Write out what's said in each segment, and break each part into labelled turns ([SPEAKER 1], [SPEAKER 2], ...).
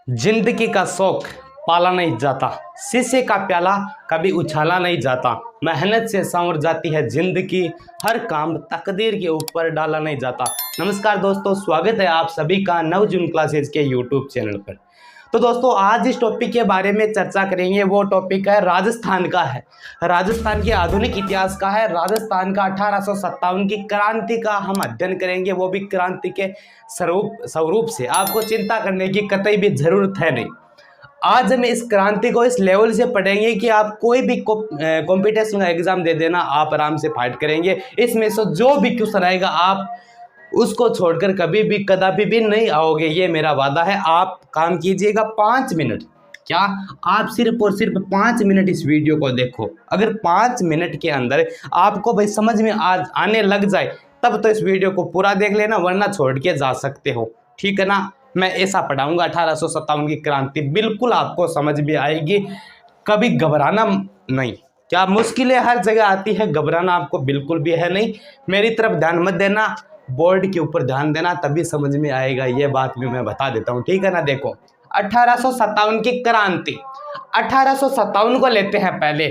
[SPEAKER 1] जिंदगी का शौक पाला नहीं जाता, शीशे का प्याला कभी उछाला नहीं जाता, मेहनत से संवर जाती है जिंदगी, हर काम तकदीर के ऊपर डाला नहीं जाता। नमस्कार दोस्तों, स्वागत है आप सभी का नवजून क्लासेस के यूट्यूब चैनल पर। तो दोस्तों, आज जिस टॉपिक के बारे में चर्चा करेंगे वो टॉपिक है राजस्थान का है। राजस्थान के आधुनिक इतिहास का है। राजस्थान का 1857 की क्रांति का हम अध्ययन करेंगे, वो भी क्रांति के स्वरूप से। आपको चिंता करने की कतई भी जरूरत है नहीं। आज हम इस क्रांति को इस लेवल से पढ़ेंगे कि आप कोई भी कॉम्पिटिशन का एग्जाम दे देना, आप आराम से फाइट करेंगे। इसमें से जो भी क्वेश्चन आएगा आप उसको छोड़कर कभी भी कदापि भी नहीं आओगे, ये मेरा वादा है। आप काम कीजिएगा 5 मिनट, क्या आप सिर्फ और सिर्फ 5 मिनट इस वीडियो को देखो। अगर 5 मिनट के अंदर आपको भाई समझ में आज आने लग जाए तब तो इस वीडियो को पूरा देख लेना, वरना छोड़ के जा सकते हो, ठीक है ना। मैं ऐसा पढ़ाऊंगा 1857 की क्रांति, बिल्कुल आपको समझ में आएगी। कभी घबराना नहीं, क्या मुश्किलें हर जगह आती है, घबराना आपको बिल्कुल भी है नहीं। मेरी तरफ ध्यान मत देना, बोर्ड के ऊपर ध्यान देना, तभी समझ में आएगा। ये बात भी मैं बता देता हूँ, ठीक है ना। देखो 1857 की क्रांति, 1857 को लेते हैं पहले।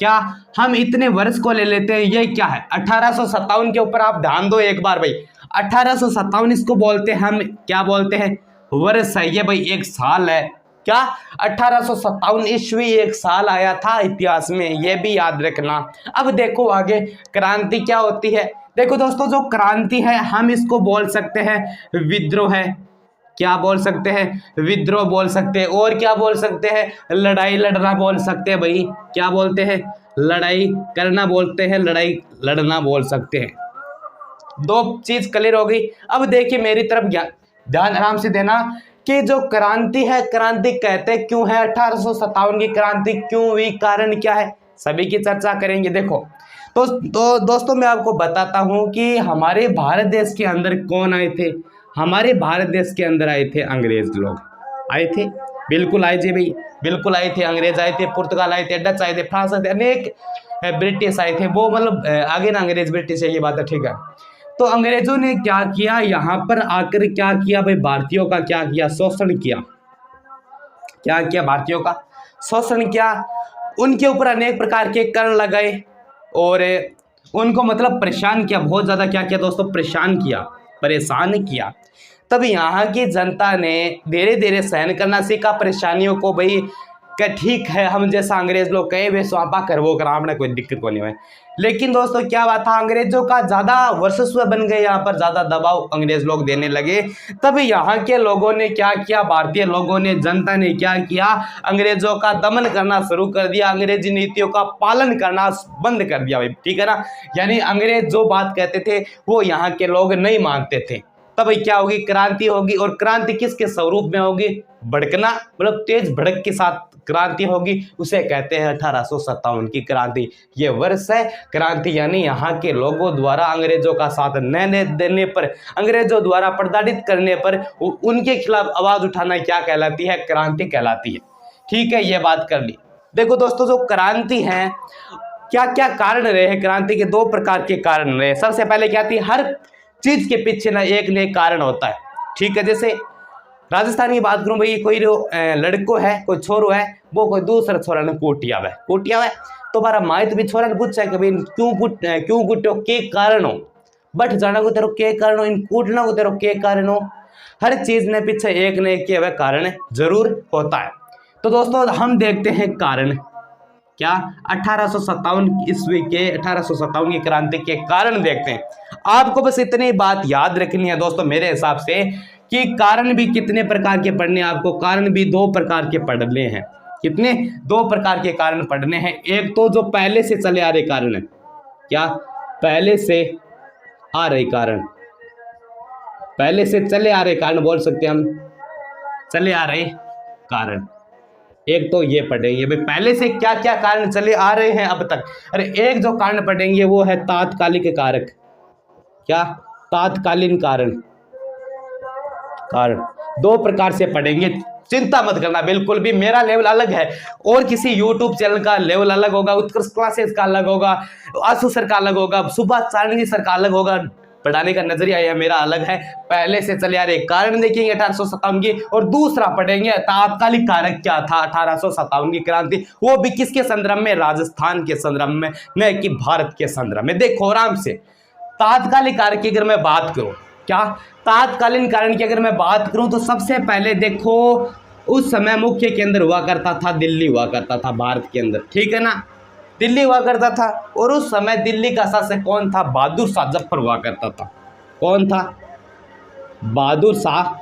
[SPEAKER 1] क्या हम इतने वर्ष को ले लेते हैं, ये क्या है 1857 के ऊपर आप ध्यान दो एक बार भाई। 1857 इसको बोलते हैं, हम क्या बोलते हैं, वर्ष है ये भाई, एक साल है। क्या 1857 ईस्वी एक साल आया था इतिहास में, ये भी याद रखना। अब देखो आगे क्रांति क्या होती है। देखो दोस्तों, जो क्रांति है हम इसको बोल सकते हैं विद्रोह है। क्या बोल सकते हैं, विद्रोह बोल सकते हैं। और क्या बोल सकते हैं, लड़ाई लड़ना बोल सकते हैं भाई। क्या बोलते हैं, लड़ाई करना बोलते हैं, लड़ाई लड़ना बोल सकते हैं। दो चीज क्लियर हो गई। अब देखिए मेरी तरफ ध्यान आराम से देना कि जो क्रांति है, क्रांति कहते क्यों है, 1857 की क्रांति क्यों हुई, कारण क्या है, सभी की चर्चा करेंगे। देखो तो दोस्तों, मैं आपको बताता हूं कि हमारे भारत देश के अंदर कौन आए थे। हमारे भारत देश के अंदर आए थे अंग्रेज लोग, आए थे, बिल्कुल आए थे भाई, बिल्कुल आए थे। अंग्रेज आए थे, पुर्तगाल आए थे, डच आए थे, फ्रांस आए थे, अनेक ब्रिटिश आए थे। वो मतलब आगे ना अंग्रेज ब्रिटिश है, ये बात है, ठीक है। तो अंग्रेजों ने क्या किया, यहाँ पर आकर क्या किया भाई, भारतीयों का क्या किया, शोषण किया। क्या किया, भारतीयों का शोषण किया, उनके ऊपर अनेक प्रकार के कर लगाए और उनको मतलब परेशान किया, बहुत ज़्यादा क्या किया दोस्तों, परेशान किया, परेशान किया। तब यहाँ की जनता ने धीरे धीरे सहन करना सीखा परेशानियों को। भाई क्या ठीक है, हम जैसा अंग्रेज लोग कहे वे स्वापा कर वो करा, हमने कोई दिक्कत को नहीं है। लेकिन दोस्तों क्या बात था, अंग्रेजों का ज़्यादा वर्चस्व बन गए, यहाँ पर ज़्यादा दबाव अंग्रेज लोग देने लगे। तब यहाँ के लोगों ने क्या किया, भारतीय लोगों ने, जनता ने क्या किया, अंग्रेजों का दमन करना शुरू कर दिया, अंग्रेजी नीतियों का पालन करना बंद कर दिया भाई, ठीक है ना। यानी अंग्रेज जो बात कहते थे वो यहाँ के लोग नहीं मानते थे। तब क्या होगी, क्रांति होगी। और क्रांति किसके स्वरूप में होगी, भड़कना, मतलब तेज भड़क के साथ क्रांति होगी, उसे कहते हैं 1857 की क्रांति। ये वर्ष है क्रांति, यानी यहाँ के लोगों द्वारा अंग्रेजों का साथ न देने पर, अंग्रेजों द्वारा प्रताड़ित करने पर उनके खिलाफ आवाज उठाना क्या कहलाती है, क्रांति कहलाती है, ठीक है। ये बात कर ली। देखो दोस्तों, जो क्रांति है, क्या क्या कारण रहे क्रांति के, 2 प्रकार के कारण रहे। सबसे पहले क्या थी, हर चीज के पीछे ना एक न एक कारण होता है, ठीक है। जैसे राजस्थान की बात करूं भाई, कोई लड़को है, कोई छोरो है, वो कोई दूसरा छोरा ने कूटिया है, तो बारा माइत भी छोरा ने पूछा कि भाई क्यों कूटो, के कारण हो, बट जाना को तेरो के कारण हो, इन कूटना को तेरो के कारण हो। हर चीज ने पीछे एक न एक के कारण जरूर होता है। तो दोस्तों हम देखते हैं कारण, क्या 1857 ईस्वी के 1857 की क्रांति के कारण देखते हैं। आपको बस इतनी बात याद रखनी है दोस्तों मेरे हिसाब से, कि कारण भी कितने प्रकार के पढ़ने, आपको कारण भी 2 प्रकार के पढ़ने हैं। कितने, 2 प्रकार के कारण पढ़ने हैं। एक तो जो पहले से चले आ रहे कारण है, क्या पहले से आ रहे कारण, पहले से चले आ रहे कारण बोल सकते हैं हम, चले आ रहे कारण। एक तो ये पढ़ेंगे भाई पहले से क्या क्या कारण चले आ रहे हैं अब तक। अरे एक जो कारण पढ़ेंगे वो है तात्कालिक कारक। क्या, तात्कालीन कारण, 2 प्रकार से पढ़ेंगे, चिंता मत करना बिल्कुल भी। मेरा लेवल अलग है और किसी यूट्यूब चैनल का लेवल अलग होगा, उत्कर्ष क्लासेस का अलग होगा, आशु सर का अलग होगा, सुभाष चारणी सर का अलग होगा, पढ़ाने का नजरिया यह मेरा अलग है। पहले से चले आ रहे कारण देखेंगे 1857 की, और दूसरा पढ़ेंगे तात्कालिक कारक क्या था 1857 की क्रांति, वो भी किसके संदर्भ में, राजस्थान के संदर्भ में, न कि भारत के संदर्भ में। देखो आराम से, तात्कालिक कारक की अगर मैं बात करूं, क्या तात्कालीन कारण की अगर मैं बात करूं तो सबसे पहले देखो उस समय मुख्य केंद्र हुआ करता था दिल्ली हुआ करता था भारत के अंदर, ठीक है ना, दिल्ली हुआ करता था। और उस समय दिल्ली का शासक कौन था, बहादुर शाह जफर हुआ करता था। कौन था, बहादुर शाह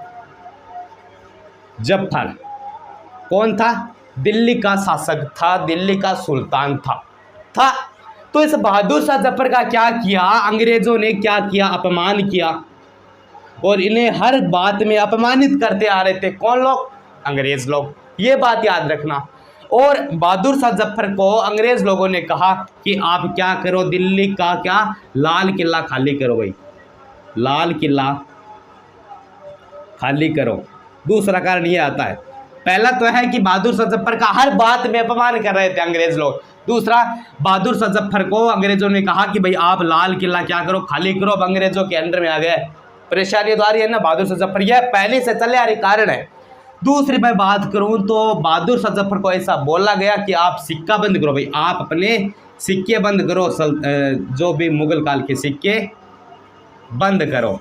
[SPEAKER 1] जफर। कौन था, दिल्ली का शासक था, दिल्ली का सुल्तान था। तो इस बहादुर शाह जफर का क्या किया, अंग्रेजों ने क्या किया, अपमान किया, और इन्हें हर बात में अपमानित करते आ रहे थे। कौन लोग, अंग्रेज लोग, ये बात याद रखना। और बहादुर शाह जफर को अंग्रेज लोगों ने कहा कि आप क्या करो, दिल्ली का क्या, लाल किला खाली करो भाई, लाल किला खाली करो। दूसरा कारण ये आता है, पहला तो है कि बहादुर शाह जफर का हर बात में अपमान कर रहे थे अंग्रेज लोग। दूसरा, बहादुर शाह जफर को अंग्रेजों ने कहा कि भाई आप लाल किला क्या करो, खाली करो। अब अंग्रेजों के अंडर में आ गए, परेशानी तो आ रही है ना बहादुर शाह जफर, यह पहले से चले आ रहे कारण है। दूसरी मैं बात करूं तो बहादुर शाह जफर को ऐसा बोला गया कि आप सिक्का बंद करो भाई, आप अपने सिक्के बंद करो, जो भी मुगल काल के सिक्के बंद करो।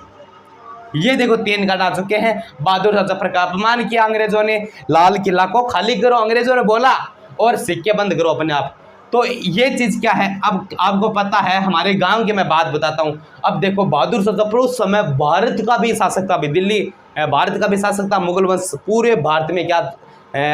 [SPEAKER 1] ये देखो 3 कारण आ चुके हैं। बहादुर शाह जफर का अपमान किया अंग्रेजों ने, लाल किला को खाली करो अंग्रेजों ने बोला, और सिक्के बंद करो अपने आप। तो ये चीज क्या है, अब आपको पता है, हमारे गांव की मैं बात बताता हूँ। अब देखो बहादुर शाह जफर उस समय भारत का भी शासक था, दिल्ली भारत का भी शासक था, मुगल वंश पूरे भारत में क्या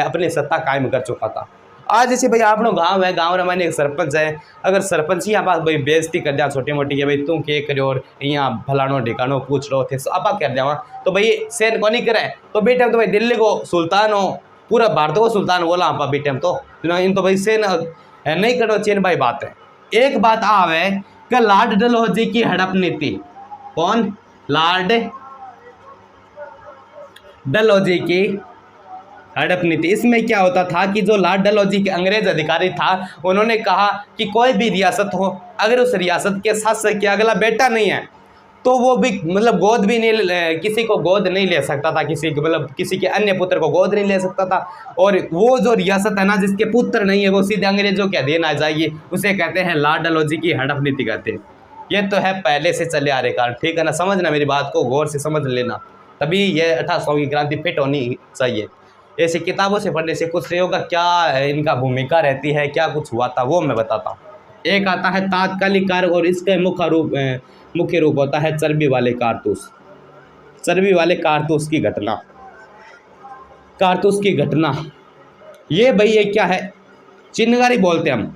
[SPEAKER 1] अपनी सत्ता कायम कर चुका था। आज जैसे भाई आप लोग गाँव है, गाँव में एक सरपंच है, अगर सरपंच यहाँ पास भाई बेइज्जती कर दिया छोटी मोटी, भाई तुम के करो और यहाँ फलानो ढिकानो पूछ लो थे, आप कर दिया तो भाई सेन को नहीं करे, तो बेटे तो भाई दिल्ली को सुल्तान हो, पूरा भारत को सुल्तान बोला आप बेटे, तो इन तो भाई सेन नहीं करो चेन भाई बात है। एक बात आवे कि लॉर्ड डलहौजी की हड़प नीति, कौन, लॉर्ड डलहौजी की हड़प नीति। इसमें क्या होता था कि जो लॉर्ड डलहौजी के अंग्रेज अधिकारी था, उन्होंने कहा कि कोई भी रियासत हो, अगर उस रियासत के शासक के अगला बेटा नहीं है तो वो भी मतलब गोद भी नहीं, किसी को गोद नहीं ले सकता था, किसी को मतलब किसी के अन्य पुत्र को गोद नहीं ले सकता था। और वो जो रियासत है ना जिसके पुत्र नहीं है वो सीधे अंग्रेजों के अधीन आ जाएगी, उसे कहते हैं लॉर्ड डलहौजी की हड़प नीति कहते हैं। ये तो है पहले से चले आ रहे कारण, ठीक है ना, समझना मेरी बात को गौर से समझ लेना, तभी ये 1800 की क्रांति फिट होनी चाहिए। ऐसी किताबों से पढ़ने से कुछ नहीं होगा, क्या इनका भूमिका रहती है, क्या कुछ हुआ था वो मैं बताता हूँ। एक आता है तात्कालिक कारक, और इसका मुख्य रूप होता है चर्बी वाले कारतूस। चर्बी वाले कारतूस की घटना, कारतूस की घटना, ये भाई ये क्या है, चिनगारी बोलते हैं हम,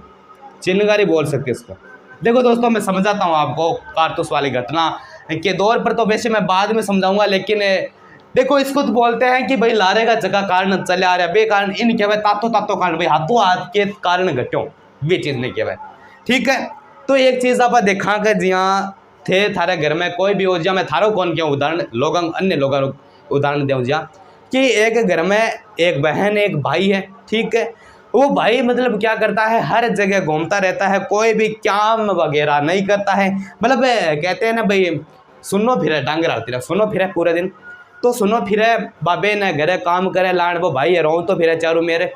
[SPEAKER 1] चिनगारी बोल सकते इसको। देखो दोस्तों मैं समझाता हूँ आपको कारतूस वाली घटना के दौर पर, तो वैसे मैं बाद में समझाऊंगा, लेकिन देखो इसको तो बोलते हैं कि भाई लारे का जगह कारण चले आ रहा है, बे कारण इन क्या तातो कारण, भाई हाथों हाथ के कारण घटो, वे चीज़ नहीं क्या, ठीक है। तो एक चीज़ आप देखा कि जिया थे थारे घर में कोई भी हो जा, मैं थारो कौन क्या उदाहरण लोग अन्य लोग उदाहरण दूँ जा, कि एक घर में एक बहन एक भाई है, ठीक है। वो भाई मतलब क्या करता है, हर जगह घूमता रहता है, कोई भी काम वगैरह नहीं करता है, मतलब कहते हैं ना भाई सुनो फिरे डांगर आती रहा, सुनो फिरे पूरे दिन, तो सुनो फिरे बाबे ने घरे काम करे लाण, वो भाई रहूँ तो फिरे चारू मेरे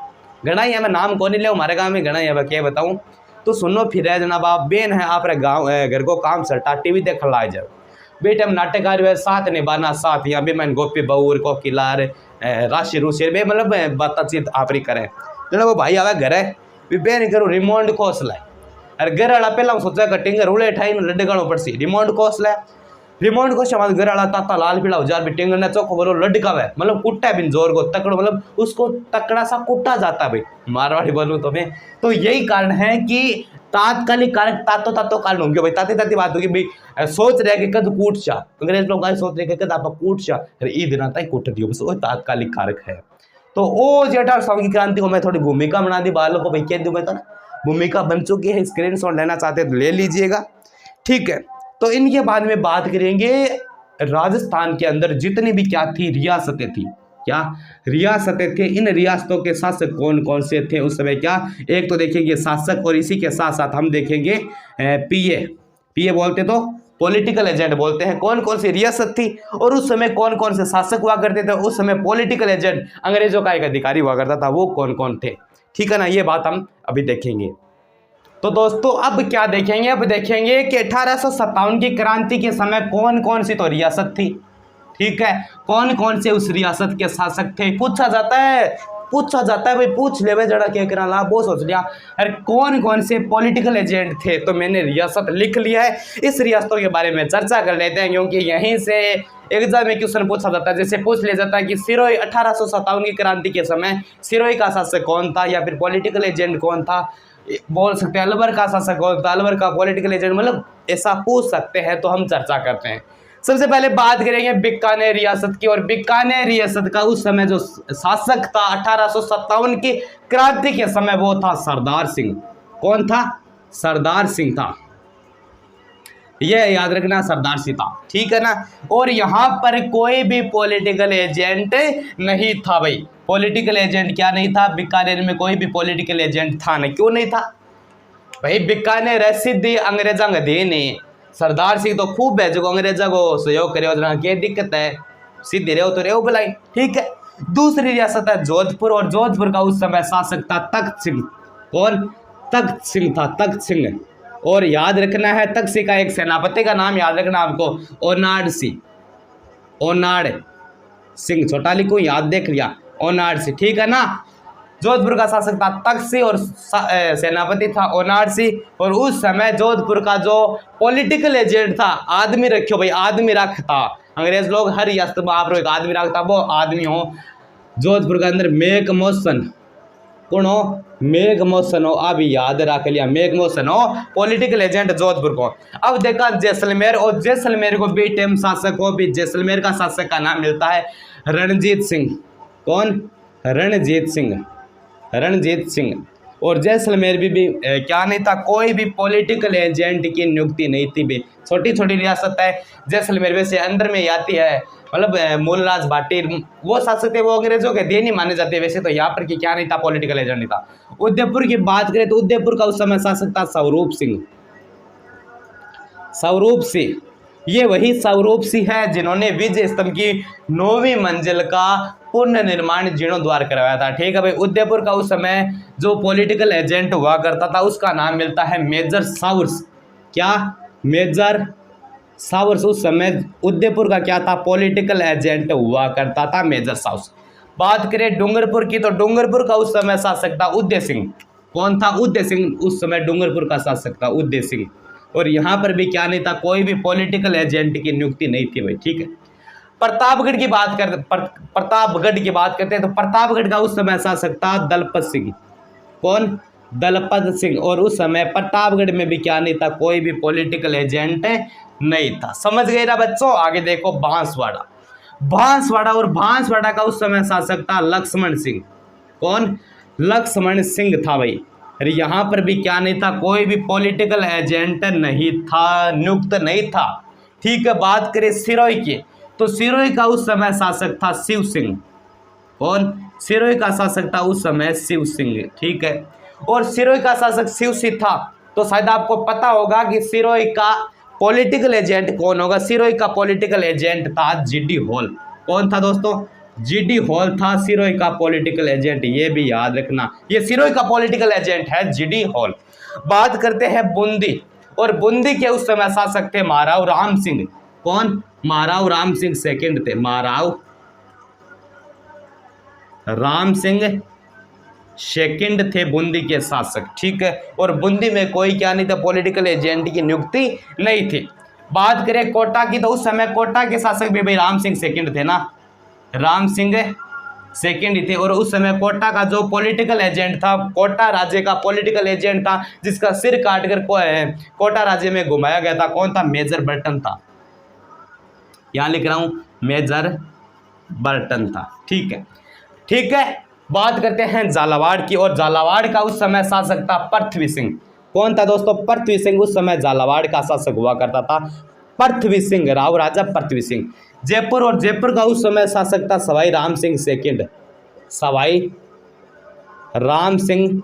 [SPEAKER 1] घना ही है, मैं नाम कौन नहीं ले हमारे गाँव में घना ही है, क्या बताऊँ। तो सुनो फिर जनाब आप बेन है आप गाँव घर को काम सटा टीवी देख ला जाओ, बेटे हम नाटक आ रहे साथ निभाना साथ, यहाँ भी मैं गोपी बऊर को किलार राशि रूसी बे मतलब बातचीत आप ही करें, जना वो भाई आवे घर है भी बेन करो रिमोट कोस लाए, अरे घर वाला पहला सोचा कटिंग रूले ठाई लड्डे गाणो पड़सी, रिमोट कोस लाए, रिमोट को समाज घर वाला ताता लाल पीला हजार भी टिंगर ने चौको बोलो लड़का है, मतलब कुट्टा बिन जोर को तकड़ो, मतलब उसको तकड़ा सा कुट्टा जाता भाई मारवाड़ी बोलूँ तो मैं। तो यही कारण है कि तात्कालिक कारक तातो कारण होंगे भाई, ताती बात होगी भाई, सोच रहे कि कद कूट चा, अंग्रेज लोग सोच रहे कद आप कूट चा, अरे ई दिन आता ही कूट दियो, बस वो तात्कालिक कारक है। तो ओ जेठा साहब की क्रांति को मैं थोड़ी भूमिका बना दी, बालों को भाई कह दूंगा तो ना भूमिका बन चुकी है, स्क्रीन शॉट लेना चाहते तो ले लीजिएगा, ठीक है। तो इनके बाद में बात करेंगे राजस्थान के अंदर जितनी भी क्या थी रियासतें थी, क्या रियासतें थे, इन रियासतों के शासक कौन कौन से थे उस समय, क्या एक तो देखेंगे शासक, और इसी के साथ साथ हम देखेंगे पीए, पीए बोलते तो पॉलिटिकल एजेंट बोलते हैं। कौन कौन सी रियासत थी और उस समय कौन कौन से शासक हुआ करते थे, उस समय पॉलिटिकल एजेंट अंग्रेजों का एक अधिकारी हुआ करता था, वो कौन कौन थे, ठीक है ना, ये बात हम अभी देखेंगे। तो दोस्तों अब क्या देखेंगे, अब देखेंगे कि 1857 की क्रांति के समय कौन कौन सी तो रियासत थी, ठीक है, कौन कौन से उस रियासत के शासक थे, पूछा जाता है भाई, पूछ ले भाई जरा क्या करा ला, वो सोच लिया अरे कौन कौन से पॉलिटिकल एजेंट थे, तो मैंने रियासत लिख लिया है। इस रियासतों के बारे में चर्चा कर लेते हैं, क्योंकि यहीं से एग्जाम में क्वेश्चन पूछा जाता है। जैसे पूछ लिया जाता है कि सिरोही 1857 की क्रांति के समय सिरोही का शासक कौन था, या फिर पॉलिटिकल एजेंट कौन था, बोल सकते हैं अलवर का शासक कौन था, अलवर का पॉलिटिकल एजेंट, मतलब ऐसा पूछ सकते हैं, तो हम चर्चा करते हैं। सबसे पहले बात करेंगे बीकानेर रियासत की, और बीकानेर रियासत का उस समय जो शासक था 1857 की क्रांति के समय, वो था सरदार सिंह। कौन था? सरदार सिंह था, यह याद रखना, सरदार सिंह था, ठीक है ना। और यहाँ पर कोई भी पॉलिटिकल एजेंट नहीं था भाई, पॉलिटिकल एजेंट क्या नहीं था, बीकानेर में कोई भी पॉलिटिकल एजेंट था नहीं। क्यों नहीं था भाई? बीकानेर सिद्धि अंग्रेजा ने, सरदार सिंह तो खूब है जो अंग्रेजा को सहयोग करे, क्या दिक्कत है, सीधे रहो तो रहो भलाई, ठीक है। दूसरी रियासत है जोधपुर, और जोधपुर का उस समय शासक था तख्त सिंह। कौन? तख्त सिंह था, तख्त सिंह। और याद रखना है तख्त सिंह का एक सेनापति का नाम याद रखना आपको, ओनाड सिंह, ओनाड सिंह, छोटा लिखो, याद देख लिया, ओनाड सिंह, ठीक है ना। जोधपुर का शासक था तख्त सिंह और सेनापति था ओनाड सिंह। और उस समय जोधपुर का जो पॉलिटिकल एजेंट था, आदमी रखियो भाई, आदमी रखता, अंग्रेज लोग हर रियासत में आप एक आदमी रखता, वो आदमी हो जोधपुर के अंदर मेघमोहन। कौन हो? मेघमोहन हो, अभी याद रख लिया, मेघमोहन हो पॉलिटिकल एजेंट जोधपुर को। अब देखा जैसलमेर, और जैसलमेर को बी टाइम शासक हो, भी जैसलमेर का शासक का नाम मिलता है रणजीत सिंह। कौन? रणजीत सिंह, रणजीत सिंह। और जैसलमेर भी क्या नहीं था, कोई भी पॉलिटिकल एजेंट की नियुक्ति नहीं थी भी, छोटी छोटी रियासत है। जैसलमेर वैसे अंदर में आती है, मतलब मूलराज भाटी वो शासक थे, वो अंग्रेजों के देनी माने जाते हैं। वैसे तो यहाँ पर कि क्या नहीं था, पॉलिटिकल एजेंट नहीं था। उदयपुर की बात करें तो उदयपुर का उस समय शासक था स्वरूप सिंह। स्वरूप सिंह, ये वही स्वरूप सिंह है जिन्होंने विजय स्तंभ की 9वीं मंजिल का पुनर्निर्माण जीर्णोद्वार करवाया था, ठीक है भाई। उदयपुर का उस समय जो पॉलिटिकल एजेंट हुआ करता था, उसका नाम मिलता है मेजर सावर्स। क्या? मेजर सावर्स। उस समय उदयपुर का क्या था, पॉलिटिकल एजेंट हुआ करता था मेजर सावर्स। बात करें डूंगरपुर की, तो डूंगरपुर का उस समय शासक था उदय सिंह। कौन था? उदय सिंह उस समय डूंगरपुर का शासक था, उदय सिंह। और यहाँ पर भी क्या नहीं था, कोई भी पॉलिटिकल एजेंट की नियुक्ति नहीं थी भाई, ठीक है। प्रतापगढ़ की बात करते, प्रतापगढ़ की बात करते हैं, तो प्रतापगढ़ का उस समय शासक था दलपत सिंह। कौन? दलपत सिंह। और उस समय प्रतापगढ़ में भी क्या नहीं था, कोई भी पॉलिटिकल एजेंट नहीं था। समझ गए ना बच्चों? आगे देखो बांसवाड़ा, बांसवाड़ा, और बांसवाड़ा का उस समय शासक था लक्ष्मण सिंह। कौन? लक्ष्मण सिंह था भाई। अरे यहाँ पर भी क्या नहीं था, कोई भी पॉलिटिकल एजेंट नहीं था, नियुक्त नहीं था, ठीक है। बात करें सिरोही की, तो सिरोही का उस समय शासक था शिव सिंह। कौन? सिरोही का शासक था उस समय शिव सिंह, ठीक है। और सिरोही का शासक शिव सिंह था, तो शायद आपको पता होगा कि सिरोही का पॉलिटिकल एजेंट कौन होगा। सिरोही का पॉलिटिकल एजेंट था जीडी हॉल। कौन था दोस्तों? जीडी हॉल था सिरोही का पॉलिटिकल एजेंट, ये भी याद रखना, ये सिरोही का पॉलिटिकल एजेंट है जीडी हॉल। बात करते हैं बूंदी, और बूंदी के उस समय शासक थे महाराव राम सिंह। कौन? महाराव राम सिंह सेकंड थे, महाराव राम सिंह सेकंड थे बूंदी के शासक, ठीक है। और बूंदी में कोई क्या नहीं था, पॉलिटिकल एजेंट की नियुक्ति नहीं थी। बात करें कोटा की, तो उस समय कोटा के शासक भी भाई राम सिंह सेकंड थे ना, राम सिंह सेकंड ही थे। और उस समय कोटा का जो पॉलिटिकल एजेंट था, कोटा राज्य का पॉलिटिकल एजेंट था, जिसका सिर काटकर कोटा राज्य में घुमाया गया था, कौन था? मेजर बर्टन था। यहां लिख रहा हूं, मेजर बर्टन था, ठीक है, ठीक है। बात करते हैं झालावाड़ की, और झालावाड़ का उस समय शासक था पृथ्वी सिंह। कौन था दोस्तों? पृथ्वी सिंह उस समय झालावाड़ का शासक हुआ करता था, पृथ्वी सिंह, राव राजा पृथ्वी सिंह। जयपुर, और जयपुर का उस समय शासक था सवाई राम सिंह सेकंड, सवाई राम सिंह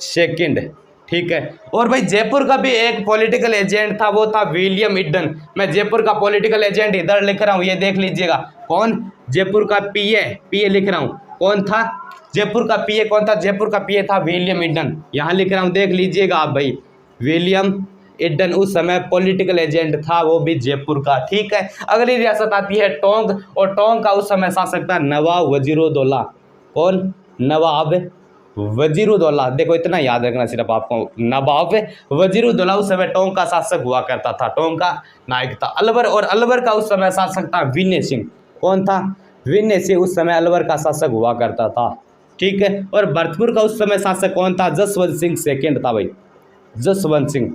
[SPEAKER 1] सेकंड, ठीक है। और भाई जयपुर का भी एक पॉलिटिकल एजेंट था, वो था विलियम इडन। मैं जयपुर का पॉलिटिकल एजेंट इधर लिख रहा हूँ, ये देख लीजिएगा। कौन? जयपुर का पीए लिख रहा हूँ। कौन था जयपुर का पीए? कौन था जयपुर का पीए? था विलियम इडन। यहाँ लिख रहा हूँ, देख लीजिएगा आप भाई। विलियम इडन उस समय पॉलिटिकल एजेंट था, वो भी जयपुर का। ठीक है। अगली रियासत आती है टोंक, और टोंक का उस समय शासक था नवाब वजीरुद्दौला। कौन? नवाब वजीरुद्दौला। देखो इतना याद रखना सिर्फ आपको, नवाब वजीरुद्दौला उस समय टोंक का शासक हुआ करता था, टोंक का नायक था। अलवर, और अलवर का उस समय शासक था विनय सिंह। कौन था? विनय सिंह उस समय अलवर का शासक हुआ करता था। ठीक है। और भरतपुर का उस समय शासक कौन था? जसवंत सिंह सेकंड था भाई, जसवंत सिंह।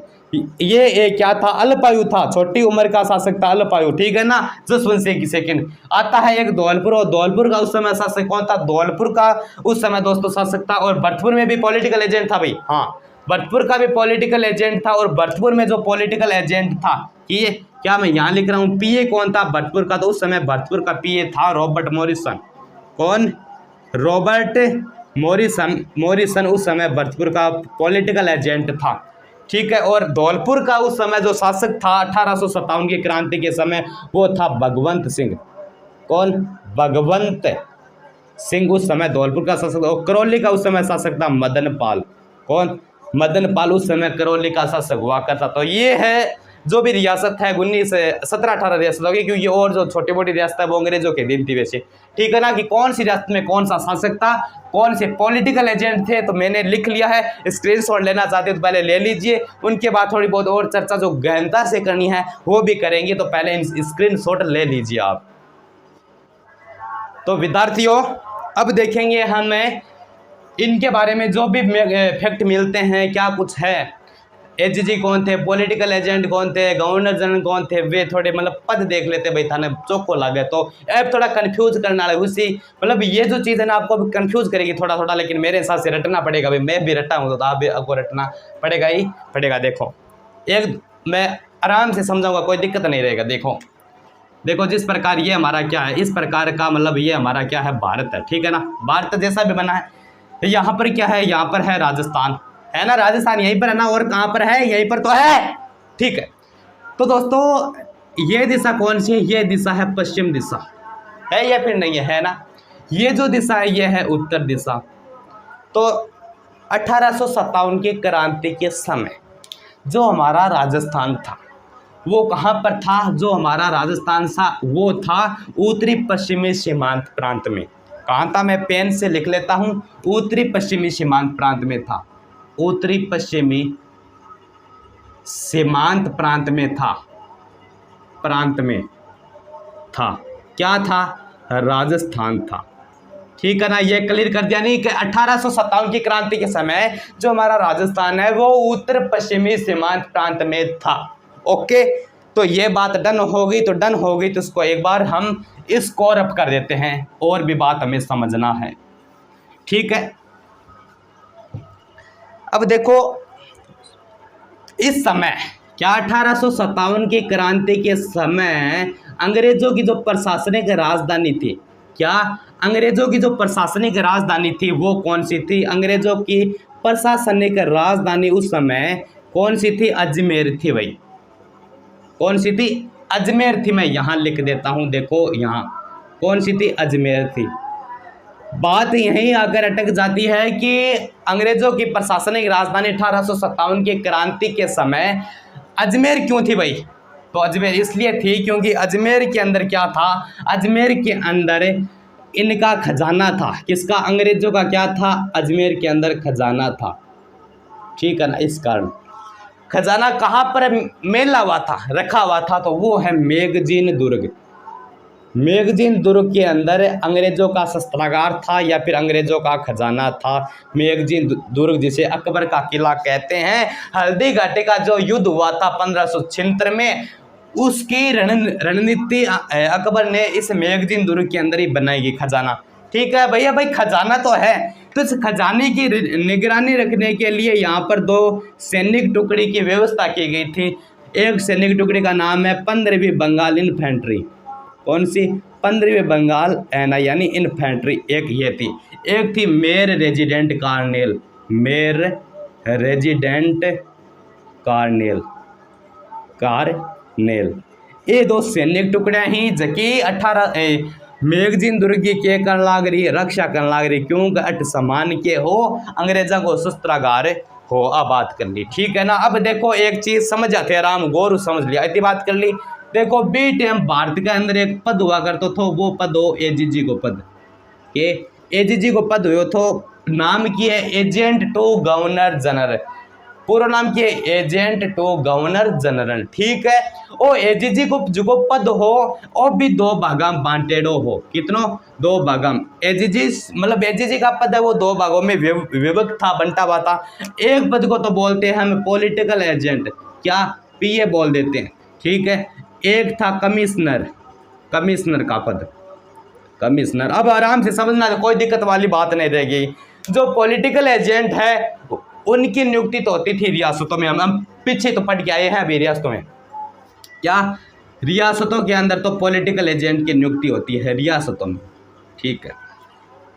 [SPEAKER 1] ये क्या था? अल्पायु था, छोटी उम्र का शासक था, अल्पायु। ठीक है ना, जसवंत सिंह की सेकंड। आता है एक धौलपुर, और धौलपुर का उस समय शासक कौन था? धौलपुर का उस समय दोस्तों शासक था, और भरतपुर में भी पॉलिटिकल एजेंट था भाई। हाँ, भरतपुर का भी पॉलिटिकल एजेंट था, और भरतपुर में जो पॉलिटिकल एजेंट था, ये क्या मैं यहाँ लिख रहा हूँ, पीए कौन था भरतपुर का? तो उस समय भरतपुर का पीए था रॉबर्ट मॉरिसन। कौन? रॉबर्ट मॉरिसन उस समय भरतपुर का पॉलिटिकल एजेंट था। ठीक है। और धौलपुर का उस समय जो शासक था 1857 की क्रांति के समय, वो था भगवंत सिंह। कौन? भगवंत सिंह उस समय धौलपुर का शासक। और करौली का उस समय शासक था मदन पाल। कौन? मदन पाल उस समय करौली का शासक हुआ करता। तो ये है जो भी रियासत है 17-18 रियासत होगी, क्योंकि और जो छोटी मोटी रियासत है वो अंग्रेजों के दिन थी वैसे। ठीक है ना, कि कौन सी रियासत में कौन सा शासक था, कौन से पॉलिटिकल एजेंट थे, तो मैंने लिख लिया है। स्क्रीनशॉट लेना चाहते हो तो पहले ले लीजिए, उनके बाद थोड़ी बहुत और चर्चा जो गहनता से करनी है वो भी करेंगे, तो पहले स्क्रीनशॉट ले लीजिए आप। तो विद्यार्थियों, अब देखेंगे हमें इनके बारे में जो भी फैक्ट मिलते हैं, क्या कुछ है। एचजी कौन थे, पॉलिटिकल एजेंट कौन थे, गवर्नर जनरल कौन थे, वे थोड़े मतलब पद देख लेते भाई, थाने चौको लागे तो ऐप थोड़ा कंफ्यूज करने वाला उसी, मतलब ये जो चीज़ है ना आपको कंफ्यूज करेगी थोड़ा थोड़ा, लेकिन मेरे हिसाब से रटना पड़ेगा भाई। मैं भी रटा हूँ तो आप भी आपको रटना पड़ेगा ही पड़ेगा। देखो, एक मैं आराम से समझाऊंगा, कोई दिक्कत नहीं रहेगा। देखो जिस प्रकार ये हमारा क्या है, इस प्रकार का मतलब ये हमारा क्या है, भारत है। ठीक है ना, भारत जैसा भी बना है। यहाँ पर क्या है, यहाँ पर है राजस्थान, है ना, राजस्थान यहीं पर है ना, और कहाँ पर है, यहीं पर तो है। ठीक है। तो दोस्तों ये दिशा कौन सी है? ये दिशा है पश्चिम दिशा, है या फिर नहीं है ना। ये जो दिशा है ये है उत्तर दिशा। तो 1857 की क्रांति के समय जो हमारा राजस्थान था वो कहाँ पर था? जो हमारा राजस्थान था वो था उत्तरी पश्चिमी सीमांत प्रांत में। कहाँ था? मैं पेन से लिख लेता हूँ, उत्तरी पश्चिमी सीमांत प्रांत में था। उत्तरी पश्चिमी सीमांत प्रांत में था, क्या था? राजस्थान था। ठीक है ना, ये क्लियर कर दिया। नहीं कि 1857 की क्रांति के समय जो हमारा राजस्थान है वो उत्तर पश्चिमी सीमांत प्रांत में था। ओके, तो ये बात डन हो गई। तो इसको एक बार हम स्कोर अप कर देते हैं, और भी बात हमें समझना है। ठीक है। अब देखो इस समय क्या 1857 की क्रांति के समय अंग्रेजों की जो प्रशासनिक राजधानी थी, क्या अंग्रेजों की जो प्रशासनिक राजधानी थी वो कौन सी थी? अंग्रेजों की प्रशासनिक राजधानी उस समय कौन सी थी? अजमेर थी भाई। कौन सी थी? अजमेर थी। मैं यहाँ लिख देता हूँ, देखो यहाँ कौन सी थी? अजमेर थी। बात यहीं आकर अटक जाती है कि अंग्रेजों की प्रशासनिक राजधानी 1857 की क्रांति के समय अजमेर क्यों थी भाई? तो अजमेर इसलिए थी क्योंकि अजमेर के अंदर क्या था? अजमेर के अंदर इनका खजाना था। किसका? अंग्रेजों का क्या था? अजमेर के अंदर खजाना था। ठीक है ना, इस कारण खजाना कहाँ पर मेला हुआ था, रखा हुआ था, तो वो है मैगजीन दुर्ग। मैगजीन दुर्ग के अंदर अंग्रेजों का शस्त्रागार था, या फिर अंग्रेजों का खजाना था। मैगजीन दुर्ग जिसे अकबर का किला कहते हैं। हल्दी घाटी का जो युद्ध हुआ था 1576 में, उसकी रणनीति अकबर ने इस मैगजीन दुर्ग के अंदर ही बनाई खजाना। ठीक है भैया, भाई खजाना तो है, तो इस खजाने की निगरानी रखने के लिए यहाँ पर 2 सैनिक टुकड़ी की व्यवस्था की गई थी। एक सैनिक टुकड़ी का नाम है 15वीं बंगाल इन्फेंट्री। कौन सी? 15वीं बंगाल एना यानी इन्फेंट्री। एक ये थी, एक थी mayor resident Cornell. Mayor resident kernel, Cornell. ये दो सैनिक टुकड़े ही जकी 18 मैगजीन दुर्गी के कर लाग रही, रक्षा कर लाग रही, क्योंकि अट समान के हो अंग्रेजा को शस्त्रागार हो। अब बात कर ली, ठीक है ना। अब देखो एक चीज समझ आते आराम गौर समझ लिया, इतनी बात कर ली। देखो बी टाइम भारत के अंदर एक पद हुआ करते थो, वो पद हो एजीजी को पद के, एजीजी को पद हुए तो नाम की है एजेंट टू गवर्नर जनरल, पूरा नाम की है एजेंट टू गवर्नर जनरल, ठीक है। और एजीजी को जो पद हो और भी दो भागम बांटेडो हो, कितनों, दो भागम। एजीजी मतलब एजीजी का पद है वो दो भागों में विभक्त था, बंटा हुआ था। एक पद को तो बोलते हैं हम पॉलिटिकल एजेंट, क्या पीए बोल देते हैं, ठीक है। एक था कमिश्नर, कमिश्नर का पद, कमिश्नर। अब आराम से समझना, कोई दिक्कत वाली बात नहीं रहेगी। जो पॉलिटिकल एजेंट है उनकी नियुक्ति तो होती थी रियासतों में, हम पीछे तो पढ़ के आए हैं अभी रियासतों में, क्या रियासतों के अंदर तो पॉलिटिकल एजेंट की नियुक्ति होती है रियासतों में, ठीक है।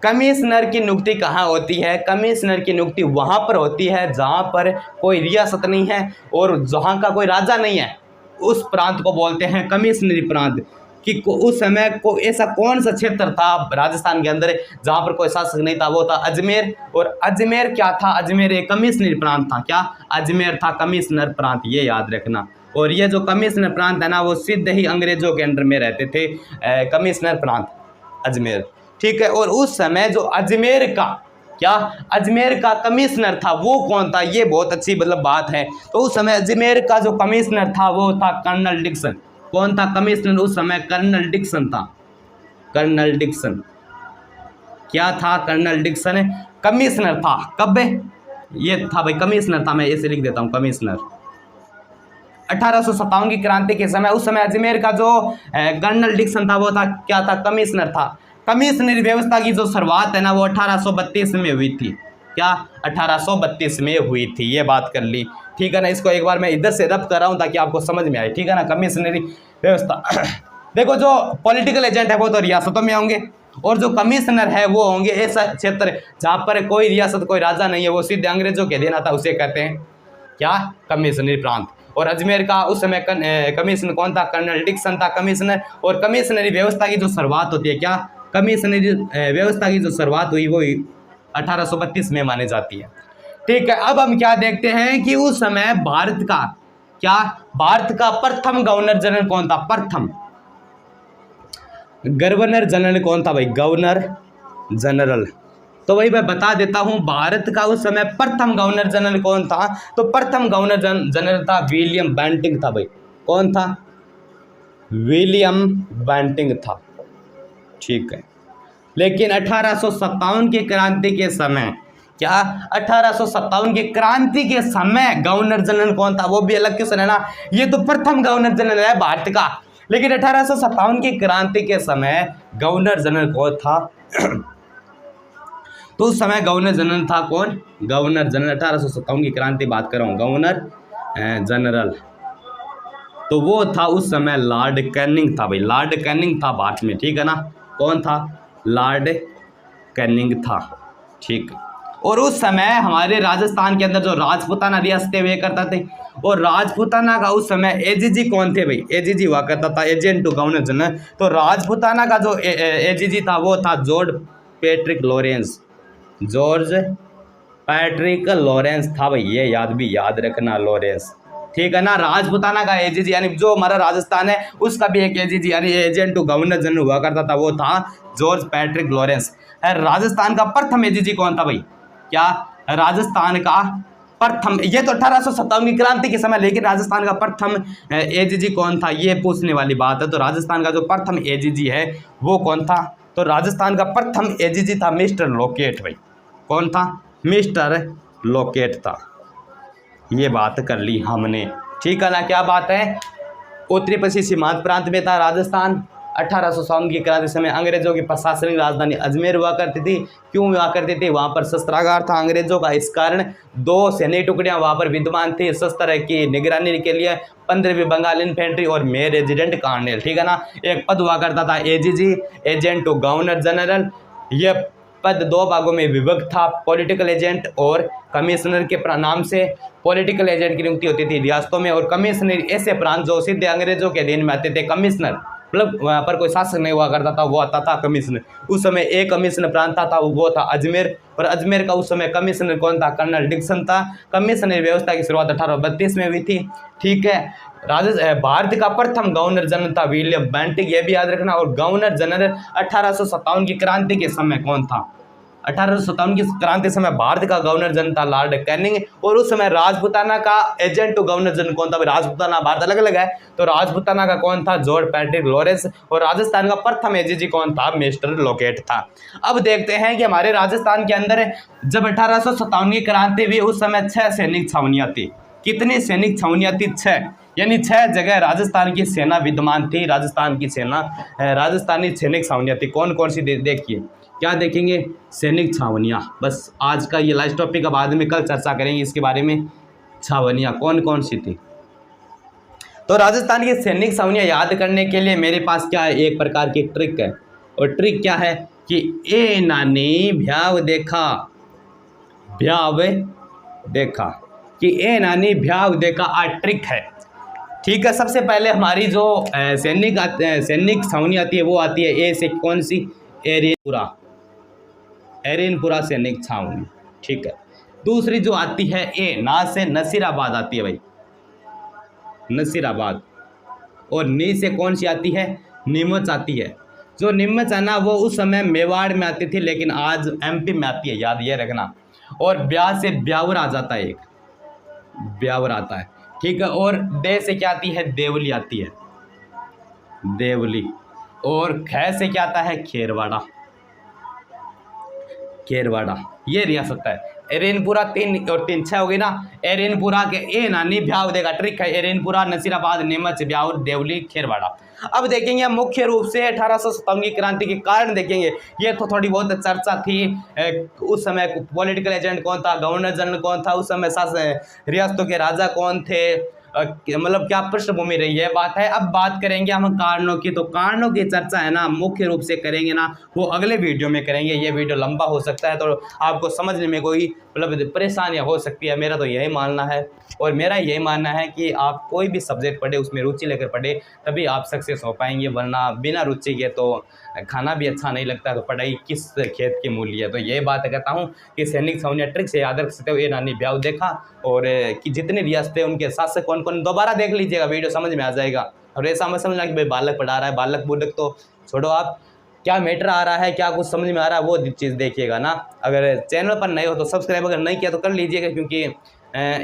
[SPEAKER 1] कमिश्नर की नियुक्ति कहाँ होती है, कमिश्नर की नियुक्ति वहाँ पर होती है जहाँ पर कोई रियासत नहीं है और जहाँ का कोई राजा नहीं है, उस प्रांत को बोलते हैं कमिश्नरी प्रांत। कि उस समय को ऐसा कौन सा क्षेत्र था राजस्थान के अंदर जहाँ पर कोई शासक नहीं था, वो था अजमेर। और अजमेर क्या था, अजमेर एक कमिश्नरी प्रांत था, क्या अजमेर था कमिश्नर प्रांत, ये याद रखना। और ये जो कमिश्नर प्रांत है ना वो सिद्ध ही अंग्रेजों के अंडर में रहते थे, कमिश्नर प्रांत अजमेर, ठीक है। और उस समय जो अजमेर का, क्या अजमेर का कमिश्नर था वो कौन था, ये बहुत अच्छी मतलब बात है। तो उस समय अजमेर का जो कमिश्नर था वो था कर्नल डिक्सन। कौन था कमिश्नर उस समय, कर्नल डिक्सन था, कर्नल डिक्सन। क्या था, कर्नल डिक्सन कमिश्नर था। कब ये था भाई, कमिश्नर था, मैं ऐसे लिख देता हूँ कमिश्नर। 1857 की क्रांति के समय उस समय अजमेर का जो कर्नल डिक्सन था वो था, क्या था, कमिश्नर था। कमिश्नरी व्यवस्था की जो शुरुआत है ना वो 1832 में हुई थी, क्या 1832 में हुई थी, ये बात कर ली, ठीक है ना। इसको एक बार मैं इधर से रब कर रहा हूँ ताकि आपको समझ में आए, ठीक है ना। कमिश्नरी व्यवस्था देखो जो पॉलिटिकल एजेंट है वो तो रियासतों में होंगे और जो कमिश्नर है वो होंगे ऐसा क्षेत्र जहाँ पर कोई रियासत कोई राजा नहीं है, वो सीधे अंग्रेजों के अधीन आता, उसे कहते हैं क्या, कमिश्नरी प्रांत। और अजमेर का उस समय कमिश्नर कौन था, कर्नल डिक्सन था कमिश्नर। और कमिश्नरी व्यवस्था की जो शुरुआत होती है, क्या कमिश्नरी व्यवस्था की जो शुरुआत हुई वो 1832 में मानी जाती है, ठीक है। अब हम क्या देखते हैं कि उस समय भारत का, क्या भारत का प्रथम गवर्नर जनरल कौन था, प्रथम गवर्नर जनरल कौन था भाई, गवर्नर जनरल। तो वही मैं बता देता हूं, भारत का उस समय प्रथम गवर्नर जनरल कौन था, तो प्रथम गवर्नर जनरल था विलियम बेंटिंग था भाई। कौन था, विलियम बेंटिंग था, ठीक है। लेकिन 1857 की क्रांति के समय, क्या 1857 की क्रांति के समय गवर्नर जनरल कौन था, वो भी अलग क्वेश्चन है ना। ये तो प्रथम गवर्नर जनरल है भारत का, लेकिन 1857 की क्रांति के समय गवर्नर जनरल कौन था तो उस समय गवर्नर जनरल था कौन, गवर्नर जनरल 1857 की क्रांति बात कर रहा हूँ, गवर्नर जनरल। तो वो था उस समय लॉर्ड कैनिंग था भाई, लॉर्ड कैनिंग था भारत में, ठीक है ना। कौन था, लॉर्ड कैनिंग था, ठीक। और उस समय हमारे राजस्थान के अंदर जो राजपूताना रियासतें हुए करता थे, और राजपूताना का उस समय एजीजी कौन थे भाई, एजीजी हुआ करता था, एजेंट टू गवर्नर जनरल। तो राजपूताना का जो एजीजी था वो था George Patrick Lawrence, George Patrick Lawrence था भाई, ये याद रखना, लॉरेंस, ठीक है ना। राजपूताना का एजीजी यानी जो हमारा राजस्थान है उसका भी एक एजीजी यानी एजेंट टू गवर्नर जनरल हुआ करता था, वो था जॉर्ज पैट्रिक लॉरेंस। राजस्थान का प्रथम एजीजी कौन था भाई, क्या राजस्थान का प्रथम, ये तो 1857 की क्रांति के समय, लेकिन राजस्थान का प्रथम एजीजी कौन था ये पूछने वाली बात है। तो राजस्थान का जो प्रथम एजीजी है वो कौन था, तो राजस्थान का प्रथम एजीजी था मिस्टर लोकेट भाई। कौन था, मिस्टर लोकेट था, ये बात कर ली हमने, ठीक है ना। क्या बात है, उत्तरी पश्चिमी सीमांत प्रांत में था राजस्थान। 1857 की क्रांति समय अंग्रेजों की प्रशासनिक राजधानी अजमेर हुआ करती थी। क्यों हुआ करती थी, वहाँ पर शस्त्रागार था अंग्रेजों का, इस कारण 2 सैनिक टुकड़ियाँ वहाँ पर विद्यमान थी शस्त्र की निगरानी के लिए, 15वीं बंगाल इन्फेंट्री और मे रेजिडेंट कर्नल, ठीक है ना। एक पद हुआ करता था एजीजी, एजेंट टू गवर्नर जनरल। ये पद दो भागों में विभक्त था, पॉलिटिकल एजेंट और कमिश्नर के नाम से पॉलिटिकल एजेंट की नियुक्ति होती थी रियासतों में, और कमिश्नर ऐसे प्रांत जो सीधे अंग्रेजों के अधीन में आते थे। कमिश्नर मतलब वहाँ पर कोई शासक नहीं हुआ करता था, वो आता था कमिश्नर। उस समय एक कमिश्नर प्रांत था, वो था अजमेर, और अजमेर का उस समय कमिश्नर कौन था? कर्नल डिक्सन था। कमिश्नर व्यवस्था की शुरुआत 1832 में हुई थी। ठीक है। भारत का प्रथम गवर्नर जनरल था विलियम बेंटिक, ये भी याद रखना। और गवर्नर जनरल 1857 की क्रांति के समय कौन था? 1857 की क्रांति समय भारत का गवर्नर जनरल था लॉर्ड कैनिंग, और उस समय राजपुताना का एजेंट टू गवर्नर जनरल कौन था? राजपुताना भारत अलग अलग है, तो राजपुताना का कौन था? George Patrick Lawrence. और राजस्थान का प्रथम एजीजी कौन था? मिस्टर लोकेट था। अब देखते हैं कि हमारे राजस्थान के अंदर जब 1857 की क्रांति हुई उस समय 6 सैनिक छावनियां थी। कितनी सैनिक छावनियां थी? 6, यानी 6 जगह राजस्थान की सेना विद्यमान थी। राजस्थान की सेना राजस्थानी सैनिक छावनियां थी। कौन कौन सी देखिए, क्या देखेंगे? सैनिक छावनियां। बस आज का ये लास्ट टॉपिक, अब बाद में कल चर्चा करेंगे इसके बारे में। छावनियां कौन कौन सी थी? तो राजस्थान की सैनिक छावनियां याद करने के लिए मेरे पास क्या है? एक प्रकार की ट्रिक है, और ट्रिक क्या है कि ए नानी भ्याव देखा, भ्याव देखा, कि ए नानी भ्याव देखा आ ट्रिक है। ठीक है। सबसे पहले हमारी जो सैनिक छावनी आती है वो आती है ए से, कौन सी? एरेनपुरा, एरेनपुरा सैनिक छावनी। ठीक है। दूसरी जो आती है ए ना से नसीराबाद आती है भाई, नसीराबाद। और नी से कौन सी आती है? नीमच आती है। जो नीमच है ना वो उस समय मेवाड़ में आती थी, लेकिन आज एमपी में आती है, याद ये रखना। और ब्याह से ब्यावर आ जाता है, एक ब्यावर आता है। ठीक है। और दे से क्या आती है? देवली आती है, देवली। और ख से क्या आता है? खेरवाड़ा, खेरवाड़ा। ये रियासत है। एरेनपुरा 3 और 3 6 हो गई ना। एरेनपुरा के ए नानी भ्याव देगा, ट्रिक है। एरेनपुरा, नसीराबाद, नीमच, ब्यावर, देवली, खेरवाड़ा। अब देखेंगे मुख्य रूप से 1857 की क्रांति के कारण देखेंगे। ये तो थोड़ी बहुत चर्चा थी। उस समय पॉलिटिकल एजेंट कौन था? गवर्नर जनरल कौन था? उस समय रियासतों के राजा कौन थे? मतलब क्या पृष्ठभूमि रही है, बात है। अब बात करेंगे हम कारणों की। तो कारणों की चर्चा है ना मुख्य रूप से करेंगे ना, वो अगले वीडियो में करेंगे। ये वीडियो लंबा हो सकता है, तो आपको समझने में कोई मतलब परेशानियां हो सकती है। मेरा तो यही मानना है, और मेरा यही मानना है कि आप कोई भी सब्जेक्ट पढ़े उसमें रुचि लेकर पढ़े, तभी आप सक्सेस हो पाएंगे। वरना बिना रुचि के तो खाना भी अच्छा नहीं लगता, तो पढ़ाई किस खेत की मूल्य है। तो ये बात कहता हूँ कि सैनिक छावनियां ट्रिक से याद रख सकते हो। ये नानी ब्याव देखा, और कि जितनी रियासतें उनके शासक कौन कौन, दोबारा देख लीजिएगा, वीडियो समझ में आ जाएगा। और ऐसा मत समझना कि भाई बालक पढ़ा रहा है, बालक बुलक तो छोड़ो, आप क्या मैटर आ रहा है, क्या कुछ समझ में आ रहा है, वो चीज़ देखिएगा ना। अगर चैनल पर नए हो तो सब्सक्राइब अगर नहीं किया तो कर लीजिएगा, क्योंकि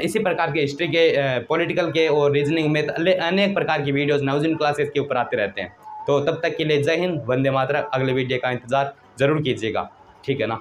[SPEAKER 1] इसी प्रकार के हिस्ट्री के, पॉलिटिकल के और रीजनिंग में अनेक प्रकार की वीडियोज़ नाउजिन क्लासेस के ऊपर आते रहते हैं। तो तब तक के लिए जय हिंद, वंदे मातरम। अगले वीडियो का इंतज़ार ज़रूर कीजिएगा। ठीक है ना।